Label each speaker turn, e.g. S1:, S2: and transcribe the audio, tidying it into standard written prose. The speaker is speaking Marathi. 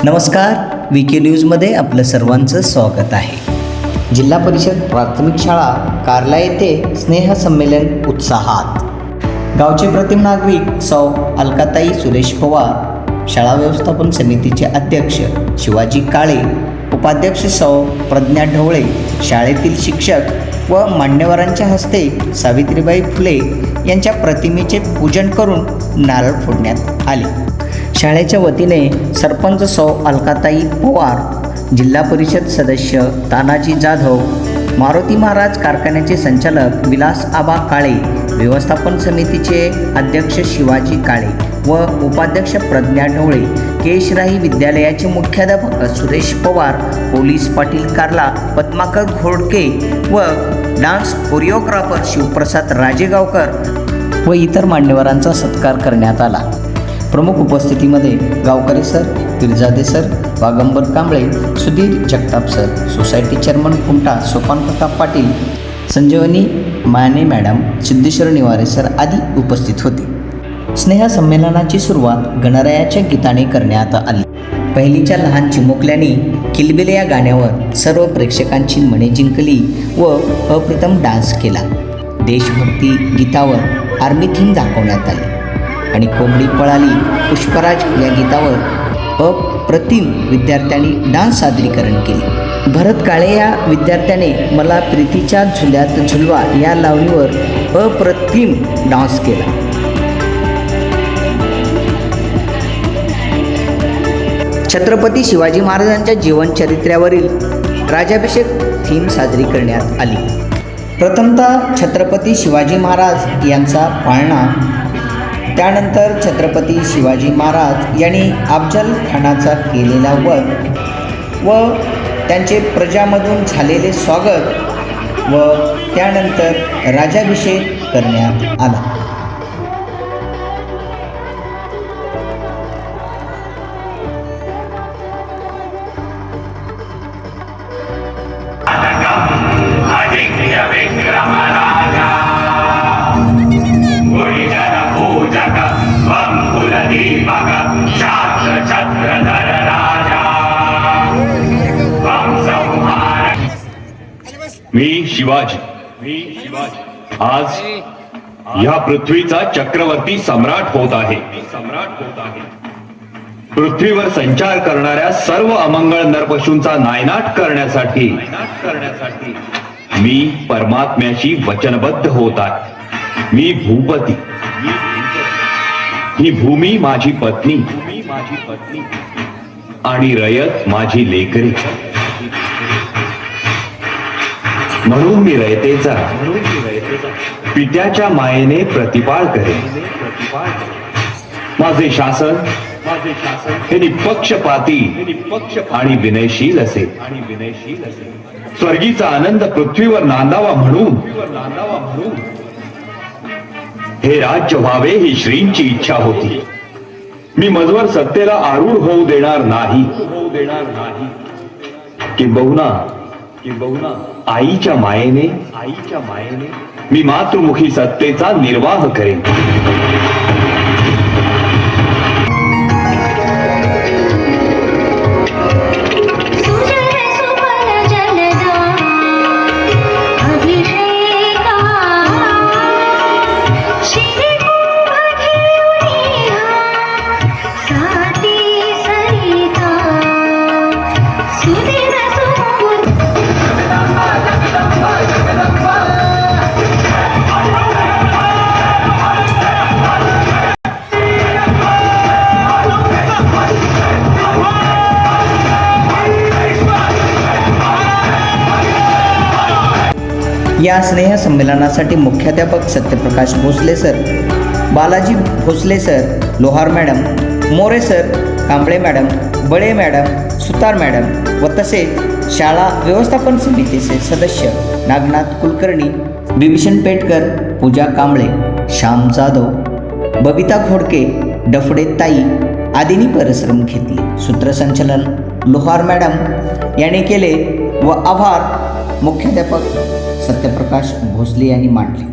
S1: नमस्कार, VK न्यूजमध्ये आपलं सर्वांचं स्वागत आहे। जिल्हा परिषद प्राथमिक शाळा कार्ला येथे स्नेहसंमेलन उत्साहात। गावचे प्रतिम नागरिक सौ अलकाताई सुरेश पवार, शाळा व्यवस्थापन समितीचे अध्यक्ष शिवाजी काळे, उपाध्यक्ष सौ प्रज्ञा ढवळे, शाळेतील शिक्षक व मान्यवरांच्या हस्ते सावित्रीबाई फुले यांच्या प्रतिमेचे पूजन करून नारळ फोडण्यात आले। शाळेच्या वतीने सरपंच सौ अलकाताई पवार, जिल्हा परिषद सदस्य तानाजी जाधव, मारुती महाराज कारखान्याचे संचालक विलास आबा काळे, व्यवस्थापन समितीचे अध्यक्ष शिवाजी काळे व उपाध्यक्ष प्रज्ञा ढवळे, केशराही विद्यालयाचे मुख्याध्यापक सुरेश पवार, पोलीस पाटील कार्ला पद्माकर घोडके व डान्स कोरिओग्राफर शिवप्रसाद राजेगावकर व इतर मान्यवरांचा सत्कार करण्यात आला। प्रमुख उपस्थितीमध्ये गावकरी sir, Pirjade sir, Wagambar Kamble, Sudhir Jagtap sir, society chairman Kumta Sopankaka Patil, Sanjivani Mane madam, Siddheshwar Niware sir आदी उपस्थित होते। स्नेहसंमेलनाची सुरुवात गणरायाच्या गीताने करण्यात आली। पहिलीच्या लहान चिमुकल्याने किलबिल या गाण्यावर सर्व प्रेक्षकांची मने जिंकली व अप्रतिम डान्स केला। देशभक्ती गीतावर आर्मी थीम दाखवण्यात आली आणि कोंबडी पळाली पुष्पराज या गीतावर अप्रतिम विद्यार्थ्यांनी डान्स सादरीकरण केले। भरत काळे या विद्यार्थ्याने मला प्रीतीच्या झुल्यात झुलवा या लावणीवर अप्रतिम डान्स केला। छत्रपती शिवाजी महाराजांच्या जीवनचरित्र्यावरील राज्याभिषेक थीम साजरी करण्यात आली। प्रथमतः छत्रपती शिवाजी महाराज यांचा पाळणा, त्यानंतर छत्रपती शिवाजी महाराज यांनी अफजल खानाचा केलेला वध व त्यांचे प्रजामधून झालेले स्वागत व त्यानंतर राज्याभिषेक करण्यात आला।
S2: मी शिवाजी आज या पृथ्वीचा चक्रवर्ती सम्राट होत आहे। पृथ्वीवर संचार करणाऱ्या सर्व अमंगळ नरपशूंचा नायनाट करण्यासाठी मी परमात्म्याशी वचनबद्ध होत आहे। मी भूपती, ही भूमी माझी पत्नी आणि रयत माझी लेकरे, म्हणून मी रयतेचा पित्याच्या मायेने प्रतिपाळ करेन। माझे शासन हे निपक्षपाती आणि विनयशील असेल। स्वर्गीचा आनंद पृथ्वीवर नांदावा म्हणून हे राज्य व्हावे ही श्रींची इच्छा होती। मी मजवर सत्तेला आरूढ होऊ देणार नाही। किंबहुना आईच्या मायेने मी मातृमुखी सत्तेचा निर्वाह करेन।
S1: या स्नेहसंमेलनासाठी मुख्याध्यापक Satyaprakash Bhosle sir, Balaji Bhosle sir, Lohar madam, More sir, Kamble madam, Bale madam, Sutar madam व तसेच शाळा व्यवस्थापन समितीचे सदस्य नागनाथ कुलकर्णी, बिभीषण पेटकर, पूजा कांबळे, श्याम जाधव, बबिता घोडके, डफडे ताई आदींनी परिश्रम घेतले। सूत्रसंचालन लोहार मॅडम यांनी केले व आभार मुख्याध्यापक सत्यप्रकाश भोसले यांनी मांडले।